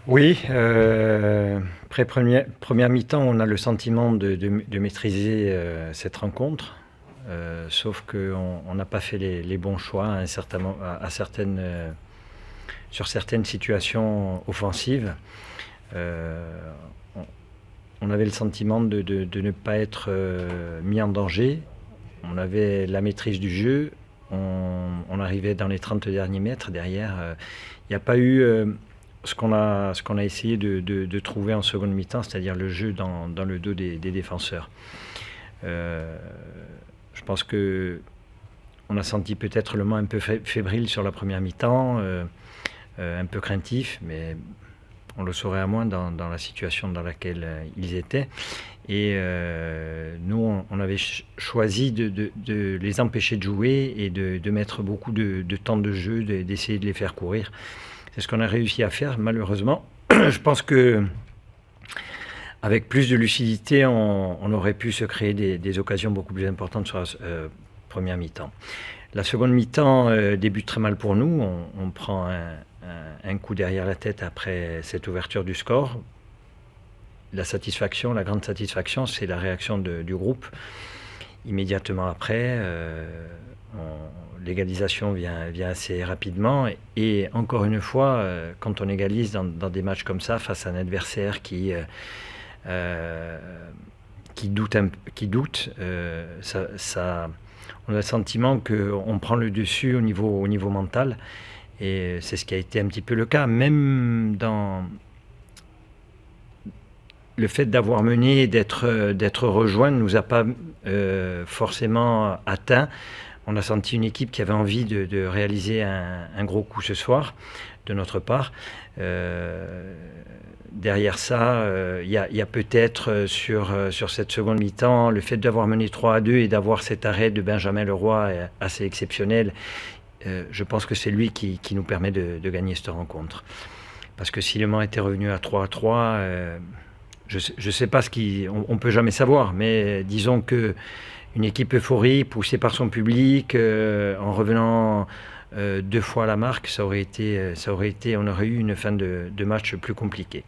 Oui, première mi-temps, on a le sentiment de maîtriser cette rencontre, sauf qu'on n'a pas fait les bons choix sur certaines situations offensives. Euh, on, on avait le sentiment de ne pas être mis en danger. On avait la maîtrise du jeu. On arrivait dans les 30 derniers mètres. Derrière, il n'y a pas eu ce qu'on a essayé de trouver en seconde mi-temps, c'est-à-dire le jeu dans le dos des défenseurs. Euh, je pense que on a senti peut-être le Mans un peu fébrile sur la première mi-temps, un peu craintif, mais on le saurait à moins dans la situation dans laquelle ils étaient. Et nous, on avait choisi de les empêcher de jouer et de mettre beaucoup de temps de jeu, d'essayer de les faire courir. C'est ce qu'on a réussi à faire, malheureusement. Je pense que avec plus de lucidité, on aurait pu se créer des occasions beaucoup plus importantes sur la première mi-temps. La seconde mi-temps débute très mal pour nous. On prend un coup derrière la tête après cette ouverture du score. La grande satisfaction, c'est la réaction du groupe. Immédiatement après, l'égalisation vient assez rapidement. Et encore une fois, quand on égalise dans des matchs comme ça, face à un adversaire qui doute, on a le sentiment qu'on prend le dessus au niveau mental. Et c'est ce qui a été un petit peu le cas, même dans le fait d'avoir mené et d'être rejoint ne nous a pas forcément atteint. On a senti une équipe qui avait envie de réaliser un gros coup ce soir de notre part. Derrière ça, il y a peut-être sur cette seconde mi-temps le fait d'avoir mené 3-2 et d'avoir cet arrêt de Benjamin Leroy assez exceptionnel. Je pense que c'est lui qui nous permet de gagner cette rencontre. Parce que si Le Mans était revenu à 3-3, je ne sais pas on ne peut jamais savoir, mais disons que une équipe euphorie, poussée par son public, en revenant deux fois à la marque, on aurait eu une fin de match plus compliquée.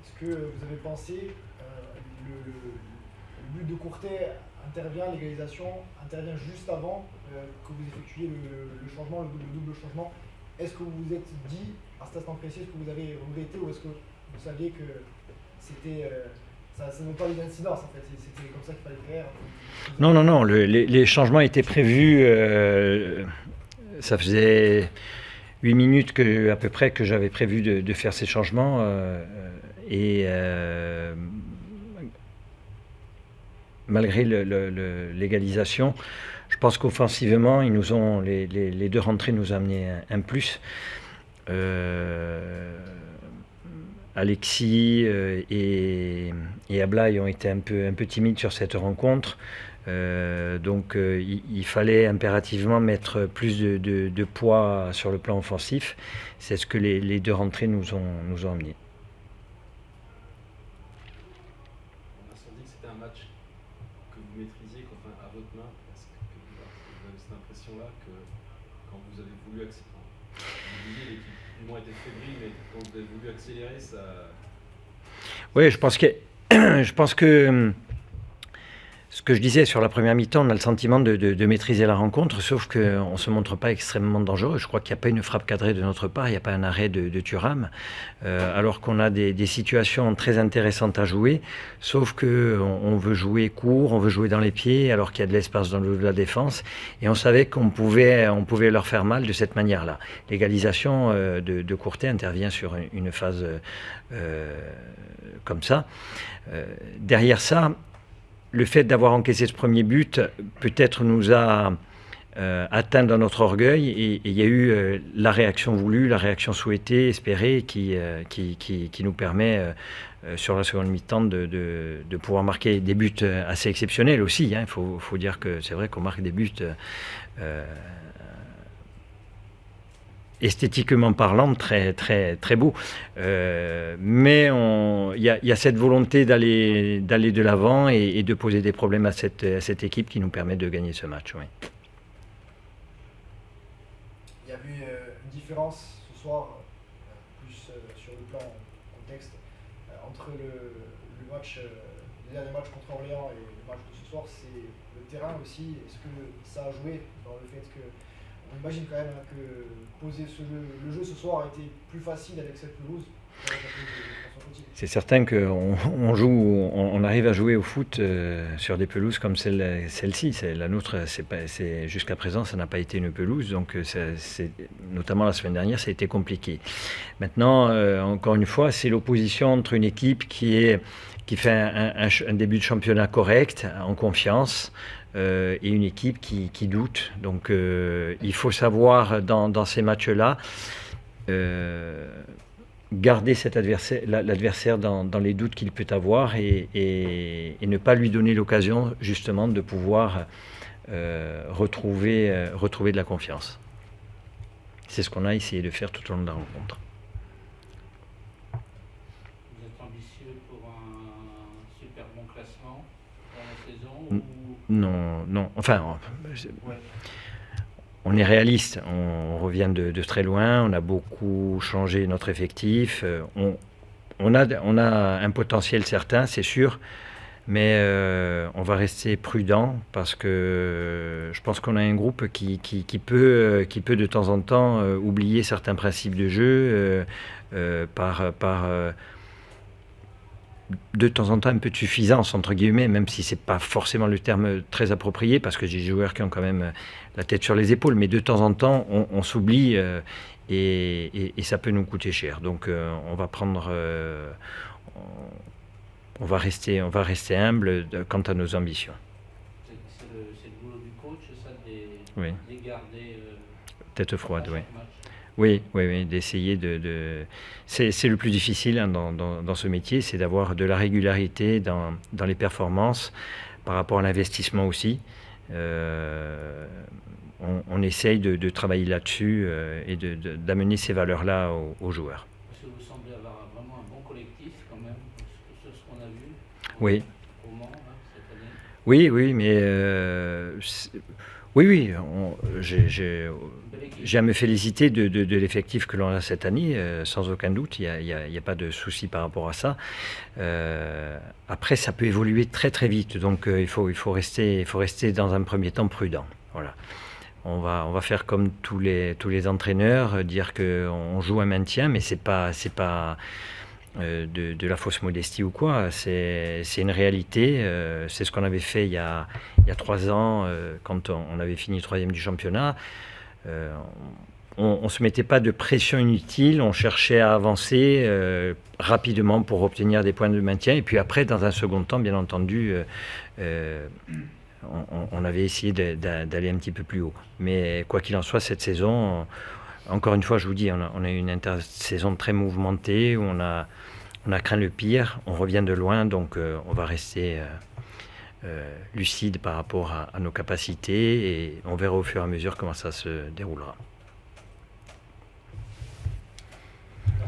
Est-ce que vous avez pensé, le but de Courtet intervient, l'égalisation intervient juste avant que vous effectuiez le changement, le double changement. Est-ce que vous vous êtes dit, à cet instant précis, est-ce que vous avez regretté ou est-ce que vous saviez que c'était ça n'a pas eu d'incidence en fait, c'était comme ça qu'il fallait faire? Non, non, non, les changements étaient prévus. Ça faisait 8 minutes à peu près que j'avais prévu de faire ces changements. Et malgré l'égalisation, je pense qu'offensivement, les deux rentrées nous ont amené un plus. Alexis et Ablaï ont été un peu timides sur cette rencontre. Donc il fallait impérativement mettre plus de poids sur le plan offensif. C'est ce que les deux rentrées nous ont amené. On a senti que c'était un match que vous maîtrisiez, enfin à votre main, parce que vous avez cette impression-là que quand vous avez voulu accélérer, vous disiez l'équipe du moins était fébrile, mais quand vous avez voulu accélérer, ça. Oui, je pense que ce que je disais sur la première mi-temps, on a le sentiment de maîtriser la rencontre, sauf qu'on ne se montre pas extrêmement dangereux. Je crois qu'il n'y a pas une frappe cadrée de notre part, il n'y a pas un arrêt de Thuram, alors qu'on a des situations très intéressantes à jouer, sauf qu'on veut jouer court, on veut jouer dans les pieds, alors qu'il y a de l'espace dans le dos de la défense, et on savait qu'on pouvait leur faire mal de cette manière-là. L'égalisation de Courtet intervient sur une phase comme ça. Derrière ça, le fait d'avoir encaissé ce premier but, peut-être nous a atteint dans notre orgueil et il y a eu la réaction voulue, la réaction souhaitée, espérée qui nous permet sur la seconde mi-temps de pouvoir marquer des buts assez exceptionnels aussi. Il faut dire que c'est vrai qu'on marque des buts esthétiquement parlant, très, très, très beau. Mais il y a cette volonté d'aller de l'avant et de poser des problèmes à cette équipe qui nous permet de gagner ce match. Oui. Il y a eu une différence ce soir plus sur le plan contexte. Entre le dernier match contre Orléans et le match de ce soir, c'est le terrain aussi. Est-ce que ça a joué dans le fait que, on imagine quand même que poser le jeu ce soir a été plus facile avec cette pelouse? C'est certain qu'on arrive à jouer au foot sur des pelouses comme celle-ci. La nôtre, jusqu'à présent, ça n'a pas été une pelouse. Donc, notamment la semaine dernière, ça a été compliqué. Maintenant, encore une fois, c'est l'opposition entre une équipe qui fait un début de championnat correct, en confiance, et une équipe qui doute. Donc, il faut savoir, dans ces matchs-là, garder l'adversaire dans les doutes qu'il peut avoir et ne pas lui donner l'occasion justement de pouvoir retrouver de la confiance. C'est ce qu'on a essayé de faire tout au long de la rencontre. Vous êtes ambitieux pour un super bon classement dans la saison Non. Enfin, on est réaliste, on revient de très loin, on a beaucoup changé notre effectif, on a un potentiel certain, c'est sûr, mais on va rester prudent parce que je pense qu'on a un groupe qui peut de temps en temps oublier certains principes de jeu par de temps en temps un peu de suffisance, entre guillemets, même si c'est pas forcément le terme très approprié, parce que j'ai des joueurs qui ont quand même la tête sur les épaules, mais de temps en temps, on s'oublie et ça peut nous coûter cher. Donc on va rester humble quant à nos ambitions. C'est le boulot du coach, ça, de garder tête froide, oui. Oui, d'essayer c'est le plus difficile dans ce métier, c'est d'avoir de la régularité dans les performances par rapport à l'investissement aussi. On essaye de travailler là-dessus et d'amener ces valeurs-là aux joueurs. Parce que vous semblez avoir vraiment un bon collectif quand même, sur ce qu'on a vu au Mans cette année. Oui, mais j'ai à me féliciter de l'effectif que l'on a cette année, sans aucun doute, il n'y a pas de souci par rapport à ça. Après, ça peut évoluer très très vite, donc il faut rester dans un premier temps prudent. Voilà. On va faire comme tous les entraîneurs, dire qu'on joue un maintien, mais c'est pas de la fausse modestie ou quoi, c'est une réalité, c'est ce qu'on avait fait il y a 3 ans quand on avait fini 3e du championnat. On ne se mettait pas de pression inutile, on cherchait à avancer rapidement pour obtenir des points de maintien, et puis après, dans un second temps, bien entendu, on avait essayé d'aller un petit peu plus haut. Mais quoi qu'il en soit, cette saison, encore une fois, je vous dis, on a eu une intersaison très mouvementée, où on a craint le pire, on revient de loin, donc on va rester lucide par rapport à nos capacités, et on verra au fur et à mesure comment ça se déroulera.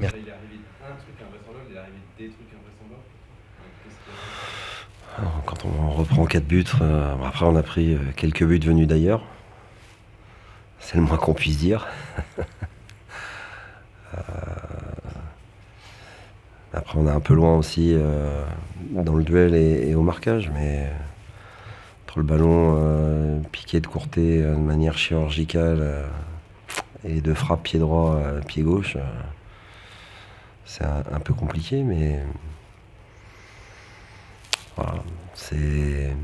Merci. Il est arrivé un truc invraisemblable, il est arrivé des trucs invraisemblables. Alors, quand on reprend 4 buts, après on a pris quelques buts venus d'ailleurs. C'est le moins qu'on puisse dire. Après on est un peu loin aussi dans le duel et au marquage, mais entre le ballon piqué de Courtet de manière chirurgicale et de frappe pied droit, pied gauche, c'est un peu compliqué, mais voilà, c'est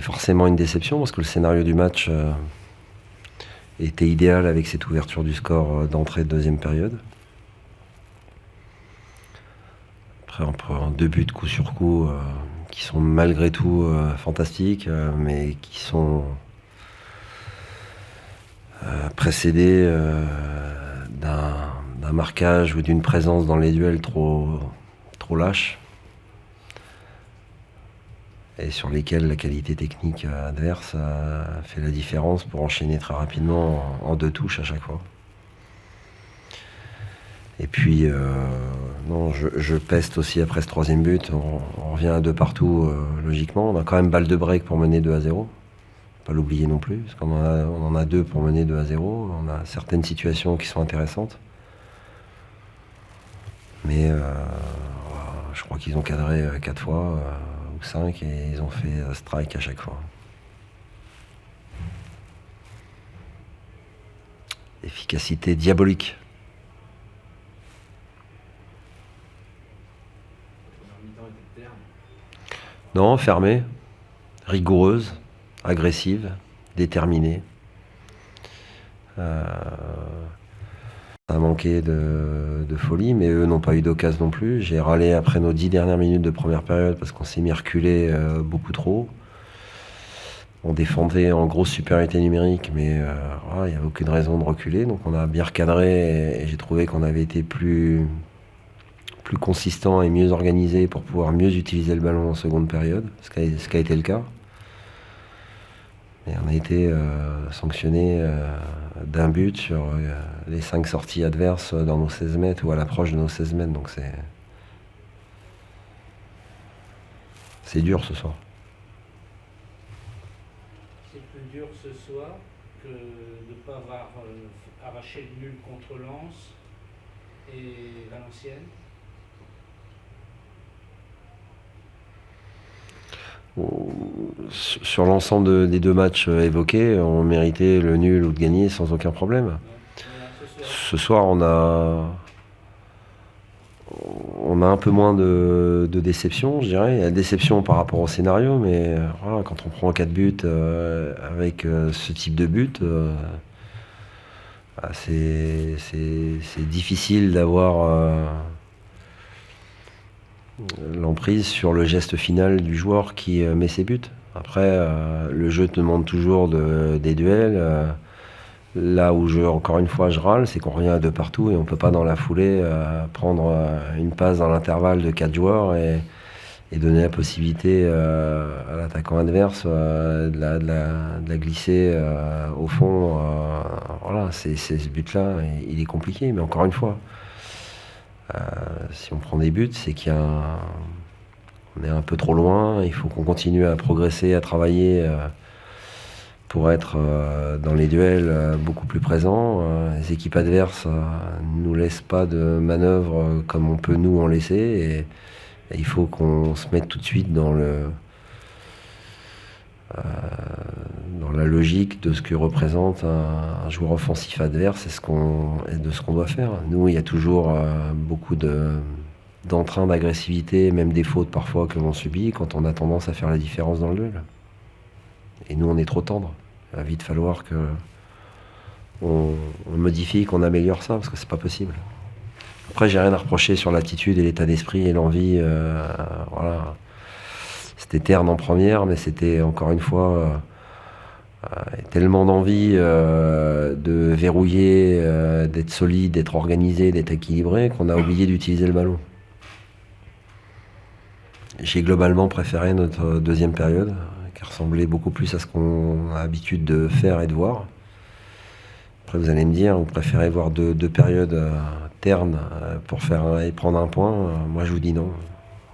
forcément une déception parce que le scénario du match était idéal avec cette ouverture du score d'entrée de deuxième période. Après on prend 2 buts coup sur coup qui sont malgré tout fantastiques, mais qui sont précédés d'un marquage ou d'une présence dans les duels trop lâche, et sur lesquels la qualité technique adverse fait la différence pour enchaîner très rapidement en 2 touches à chaque fois. Et puis, non, je peste aussi après ce 3e but. On revient à 2 partout, logiquement. On a quand même balle de break pour mener 2-0. pas l'oublier non plus, parce qu'on on en a 2 pour mener 2-0. On a certaines situations qui sont intéressantes. Mais je crois qu'ils ont cadré 4 fois ou 5 et ils ont fait strike à chaque fois. Efficacité diabolique. La première mi-temps était terne. Non, fermée, rigoureuse, agressive, déterminée. Ça a manqué de folie, mais eux n'ont pas eu d'occasion non plus. J'ai râlé après nos 10 dernières minutes de première période parce qu'on s'est mis reculé beaucoup trop. On défendait en grosse supériorité numérique, mais il n'y avait aucune raison de reculer. Donc on a bien recadré et j'ai trouvé qu'on avait été plus consistant et mieux organisé pour pouvoir mieux utiliser le ballon en seconde période, ce qui a été le cas. Et on a été sanctionné d'un but sur les 5 sorties adverses dans nos 16 mètres ou à l'approche de nos 16 mètres. Donc c'est dur ce soir. C'est plus dur ce soir que de ne pas avoir arraché le nul contre Lens et Valenciennes. Sur l'ensemble des 2 matchs évoqués, on méritait le nul ou de gagner sans aucun problème. Ce soir, on a un peu moins de déception, je dirais. Il y a déception par rapport au scénario, mais voilà, quand on prend 4 buts avec ce type de but, c'est difficile d'avoir l'emprise sur le geste final du joueur qui met ses buts. Après, le jeu te demande toujours des duels. Là où encore une fois, je râle, c'est qu'on revient de partout et on peut pas dans la foulée prendre une passe dans l'intervalle de 4 joueurs et donner la possibilité à l'attaquant adverse de la glisser au fond. Voilà, c'est ce but-là, il est compliqué, mais encore une fois, si on prend des buts, c'est on est un peu trop loin. Il faut qu'on continue à progresser, à travailler pour être dans les duels beaucoup plus présents. Les équipes adverses ne nous laissent pas de manœuvre comme on peut nous en laisser. Et il faut qu'on se mette tout de suite dans la logique de ce que représente un joueur offensif adverse et de ce qu'on doit faire. Nous, il y a toujours beaucoup d'entrain, d'agressivité, même des fautes parfois que l'on subit quand on a tendance à faire la différence dans le duel. Et nous, on est trop tendre. Il va vite falloir qu'on modifie, qu'on améliore ça, parce que c'est pas possible. Après, j'ai rien à reprocher sur l'attitude et l'état d'esprit et l'envie. Voilà. C'était terne en première, mais c'était encore une fois tellement d'envie de verrouiller, d'être solide, d'être organisé, d'être équilibré, qu'on a oublié d'utiliser le ballon. J'ai globalement préféré notre deuxième période, qui ressemblait beaucoup plus à ce qu'on a l'habitude de faire et de voir. Après, vous allez me dire, vous préférez voir deux périodes ternes pour faire et prendre un point. Moi, je vous dis non.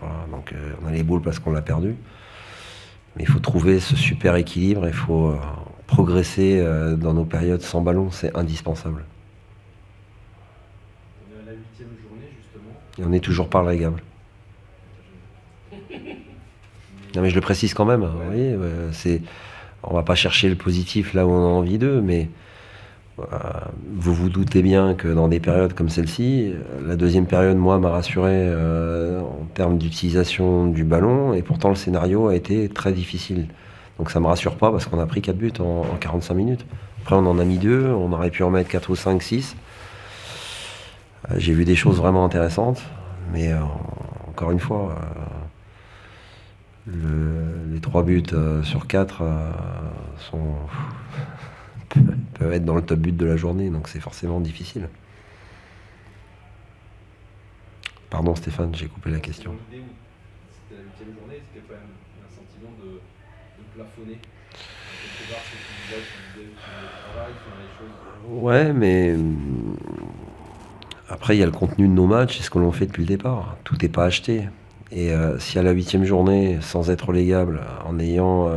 Voilà, donc, on a les boules parce qu'on l'a perdu. Mais il faut trouver ce super équilibre. Il faut progresser dans nos périodes sans ballon. C'est indispensable. On est à la 8e journée, justement. Et on n'est toujours pas relégable. Non, mais je le précise quand même. Ouais. Oui, on va pas chercher le positif là où on a envie d'eux, mais vous vous doutez bien que dans des périodes comme celle-ci, la deuxième période, moi, m'a rassuré en termes d'utilisation du ballon, et pourtant le scénario a été très difficile. Donc ça me rassure pas parce qu'on a pris 4 buts en 45 minutes. Après, on en a mis 2, on aurait pu en mettre 4 ou 5, 6. J'ai vu des choses vraiment intéressantes, mais encore une fois, les 3 buts sur 4 peuvent être dans le top but de la journée, donc c'est forcément difficile. Pardon Stéphane, j'ai coupé la question. Dans l'idée où c'était la 8e journée, c'était quand même un sentiment de plafonner. Quelque part, c'est ce que tu disais le travail, faire les choses. Ouais, mais après il y a le contenu de nos matchs, c'est ce que l'on fait depuis le départ. Tout n'est pas acheté. Et si à la 8e journée, sans être relégable, en ayant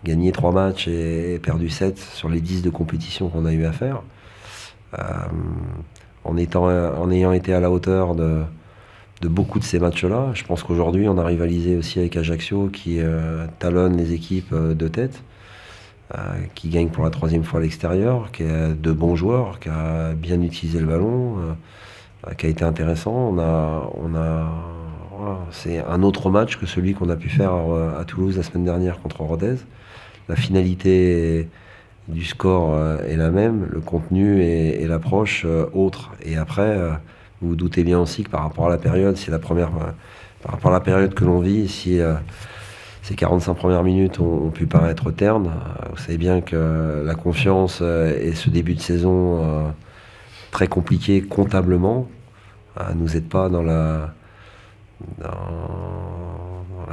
gagné 3 matchs et perdu 7 sur les 10 de compétition qu'on a eu à faire. En ayant été à la hauteur de beaucoup de ces matchs-là, je pense qu'aujourd'hui on a rivalisé aussi avec Ajaccio qui talonne les équipes de tête, qui gagne pour la 3e fois à l'extérieur, qui a de bons joueurs, qui a bien utilisé le ballon, qui a été intéressant. Voilà, c'est un autre match que celui qu'on a pu faire à Toulouse la semaine dernière contre Rodez. La finalité du score est la même, le contenu et l'approche autre. Et après, vous vous doutez bien aussi que par rapport à la période, par rapport à la période que l'on vit, si ces 45 premières minutes ont pu paraître ternes, vous savez bien que la confiance et ce début de saison très compliqué comptablement nous aide pas dans la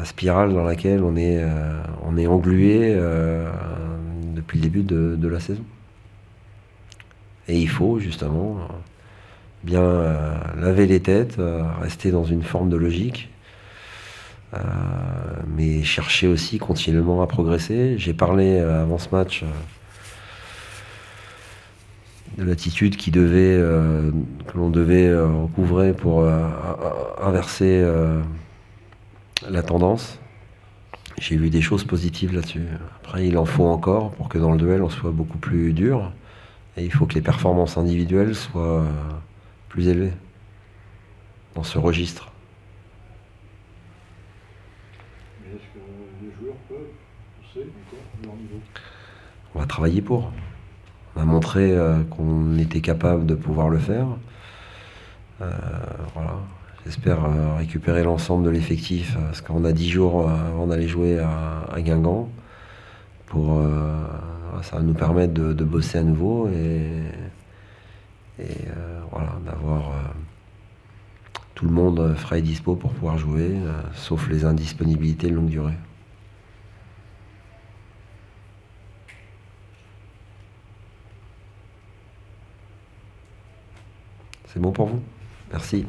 spirale dans laquelle on est englué depuis le début de la saison. Et il faut justement bien laver les têtes, rester dans une forme de logique, mais chercher aussi continuellement à progresser. J'ai parlé avant ce match de l'attitude que l'on devait recouvrer pour inverser la tendance. J'ai vu des choses positives là-dessus. Après, il en faut encore pour que dans le duel, on soit beaucoup plus dur. Et il faut que les performances individuelles soient plus élevées dans ce registre. Mais est-ce que les joueurs peuvent pousser encore leur niveau? On va travailler pour. On a montré qu'on était capable de pouvoir le faire. Voilà. J'espère récupérer l'ensemble de l'effectif, parce qu'on a 10 jours avant d'aller jouer à Guingamp. Ça va nous permettre de bosser à nouveau et voilà, d'avoir tout le monde frais et dispo pour pouvoir jouer, sauf les indisponibilités de longue durée. C'est bon pour vous? Merci.